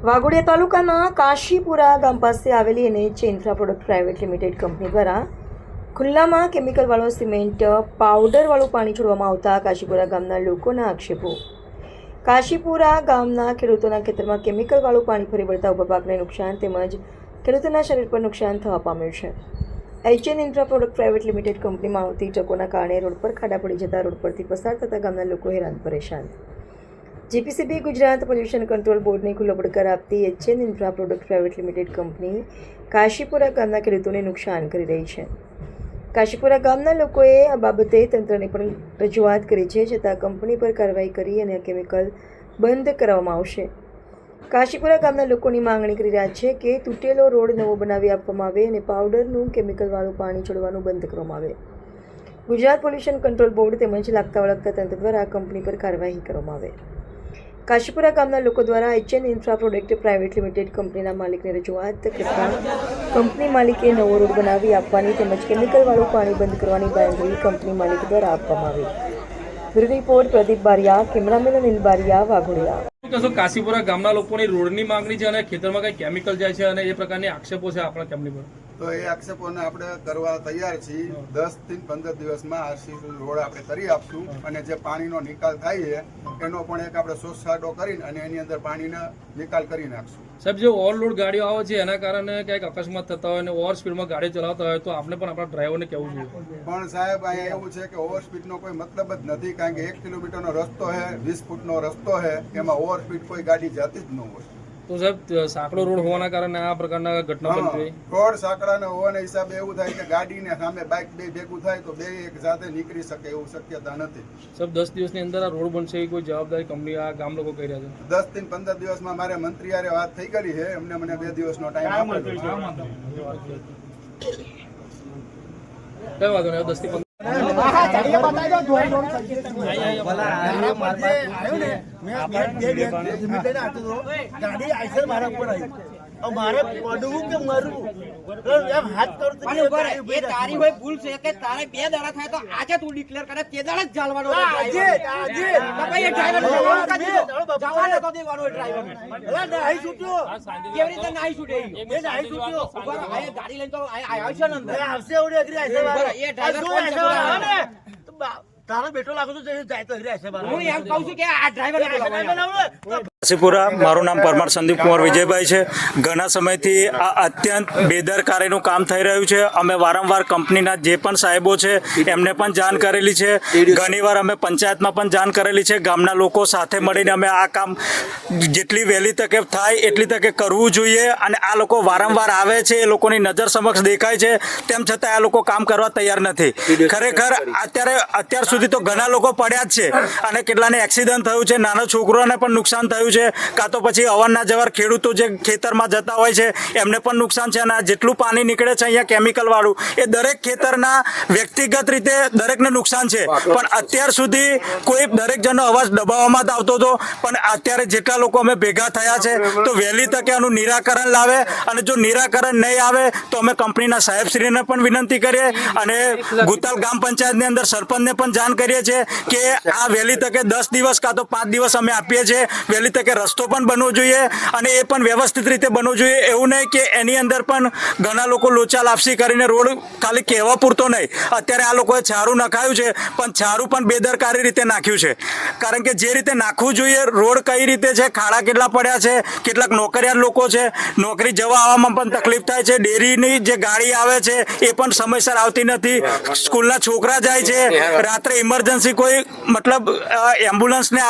વાઘોડિયા તાલુકાના કાશીપુરા ગામ પાસે આવેલી NH infra product private limited company દ્વારા ખુલ્લામાં કેમિકલવાળો સિમેન્ટ પાવડરવાળું પાણી છોડવામાં આવતા કાશીપુરા ગામના લોકોના આક્ષેપો. કાશીપુરા ગામના ખેડૂતોના ખેતરમાં કેમિકલવાળું પાણી ફરી વળતા ઊભા પાકને નુકસાન તેમજ ખેડૂતોના શરીર પર નુકસાન થવા પામ્યું છે. NH infra product private limited કંપનીમાં આવતી ટ્રકોના કારણે રોડ પર ખાડા પડી જતા રોડ પરથી પસાર થતા ગામના લોકો હેરાન પરેશાન. GPCB ગુજરાત પોલ્યુશન કંટ્રોલ બોર્ડને ખુલ્લો પડકાર આપતી NH infra product private limited company Kashipura ગામના ખેડૂતોને નુકસાન કરી રહી છે. કાશીપુરા ગામના લોકોએ આ બાબતે તંત્રને પણ રજૂઆત કરી છે, છતાં કંપની પર કાર્યવાહી કરી અને કેમિકલ બંધ કરવામાં આવશે. કાશીપુરા ગામના લોકોની માંગણી કરી રહ્યા છે કે તૂટેલો રોડ નવો બનાવી આપવામાં આવે અને પાવડરનું કેમિકલવાળું પાણી છોડવાનું બંધ કરવામાં આવે. ગુજરાત પોલ્યુશન કંટ્રોલ બોર્ડ તેમજ લાગતા વળગતા તંત્ર દ્વારા આ કંપની પર કાર્યવાહી કરવામાં આવે. કાશીપુરા ગામના લોકો દ્વારા NH infra product private limited કંપનીના માલિકને રજૂઆત કરતા કંપની માલિકે નવો રોડ બનાવી આપવાની તેમજ કેમિકલવાળું પાણી બંધ કરવાની બાંયધરી કંપની માલિક દ્વારા આપવામાં આવી. Bureau report Pradeep Baria, cameraman Anil Baria, Waghodia. Kashipura ગામના લોકોની રોડની માંગણી છે અને ખેતરમાં કઈ કેમિકલ જાય છે અને એ પ્રકારની આક્ષેપો છે આપણા કંપની પર. તો એ આક્ષેપોને આપણે કરવા તૈયાર છીએ. 10 થી 15 દિવસમાં આરસી રોડ આપણે કરી આપશું અને જે પાણીનો નિકાલ થાય છે એનો પણ એક આપણે સોસાડો કરીને અને એની અંદર પાણીનો નિકાલ કરી નાખશું. સાહેબ, જે ઓવરલોડ ગાડીઓ આવે છે એના કારણે કંઈક અકસ્માત થતા હોય અને ઓવર સ્પીડમાં ગાડી ચલાવતા હોય તો આપણે પણ આપણા ડ્રાઈવરને કહેવું જોઈએ. પણ સાહેબ, અહીંયા એવું છે કે ઓવર સ્પીડનો કોઈ મતલબ જ નથી, કારણ કે 1 કિલોમીટરનો રસ્તો છે, 20 ફૂટનો રસ્તો છે, એમાં ઓવર સ્પીડ કોઈ ગાડી જતી જ ન હોય. તો સાહેબ, સાંકડો રોડ હોવાના કારણે આ પ્રકારના ઘટના બનતી હોય. રોડ સાંકડાના હોવાના હિસાબે એવું થાય કે ગાડીને સામે બાઇક બે ભેગું થાય તો બે એક સાથે નીકળી શકે એવું શક્યતા નથી. સાહેબ, 10 દિવસની અંદર આ રોડ બનશે એ કોઈ જવાબદારી કંપની આ ગામ લોકો કહી રહ્યા છે. 10 થી 15 દિવસમાં મારે મંત્રી હારે વાત થઈ ગઈ છે, એમને મને 2 દિવસનો ટાઈમ આપ્યો છે. કઈ વાંધો નહીં, 10 થી 15 ગાડી આઈસર મારા ઉપર આવી મારે પડવું કે મરવું એમ હાથ કરું એ તારી હોય ભૂલ છે કે તારે 2 દાડા થાય તો આજે તું ડિક્લેર કરે તે દાડા જ ચાલવાનો આજે ભાઈ ડ્રાઈવર જવાનો તો દેવાનો ડ્રાઈવર એલા નહીં છૂટ્યો કેવી રીતે નહીં છૂટે એ નહીં છૂટ્યો ઉપર આ ગાડી લઈને તો આવશે ને અંદર આવશે ઓડી અગ્રી આવશે એ ડ્રાઈવર તારો બેટો લાગો તો જાય તો અગ્રી આવશે હું એમ કહું છું કે આ ડ્રાઈવર કાશીપુરા, મારું નામ પરમાર સંદીપ કુમાર વિજયભાઈ છે. ઘણા સમયથી આ અત્યંત બેદરકારીનું કામ થઈ રહ્યું છે. અમે વારંવાર કંપનીના જે પણ સાહેબો છે એમને પણ જાણ કરેલી છે. ઘણીવાર અમે પંચાયતમાં પણ જાણ કરેલી છે. ગામના લોકો સાથે મળીને અમે આ કામ જેટલી વહેલી તકે થાય એટલી તકે કરવું જોઈએ અને આ લોકો વારંવાર આવે છે, એ લોકોની નજર સમક્ષ દેખાય છે, તેમ છતાં આ લોકો કામ કરવા તૈયાર નથી. ખરેખર અત્યાર સુધી તો ઘણા લોકો પડ્યા જ છે અને કેટલાને એક્સિડન્ટ થયું છે, નાના છોકરાઓને પણ નુકસાન થયું છે, કાં તો પછી અવારના જવાર ખેડૂતો જે ખેતરમાં જતા હોય છે એમને પણ નુકસાન છે. અને જેટલું પાણી નીકળે છે અહીંયા કેમિકલ વાળું એ દરેક ખેતરના વ્યક્તિગત રીતે દરેકને નુકસાન છે. પણ અત્યાર સુધી કોઈ દરેક જણનો અવાજ દબાવવામાં જ આવતો હતો, પણ અત્યારે જેટલા લોકો અમે ભેગા થયા છે તો વહેલી તકે આનું નિરાકરણ લાવે અને જો નિરાકરણ નહીં આવે તો અમે કંપનીના સાહેબશ્રીને પણ વિનંતી કરીએ અને ગુતાલ ગ્રામ પંચાયતની અંદર સરપંચને પણ જાણ કરીએ છીએ કે આ વહેલી તકે 10 દિવસ કાં તો 5 દિવસ અમે આપીએ છીએ. વહેલી તકે રસ્તો પણ બનવો જોઈએ અને એ પણ વ્યવસ્થિત રીતે બનવું જોઈએ. એવું નહીં કે એની અંદર પણ ઘણા લોકો લોચા લાપસી કરીને રોડ ખાલી કહેવા પૂરતો નહીં. અત્યારે આ લોકોએ છારું નખાયું છે પણ છારું પણ બેદરકારી રીતે નાખ્યું છે. કારણ કે જે રીતે નાખવું જોઈએ રોડ કઈ રીતે છે, ખાડા કેટલા પડ્યા છે, કેટલાક નોકરિયાત લોકો છે, નોકરી જવા આવવામાં પણ તકલીફ થાય છે, ડેરીની જે ગાડી આવે છે એ પણ સમયસર આવતી નથી, સ્કૂલના છોકરા જાય છે, રાત્રે ઇમરજન્સી કોઈ મતલબ એમ્બ્યુલન્સને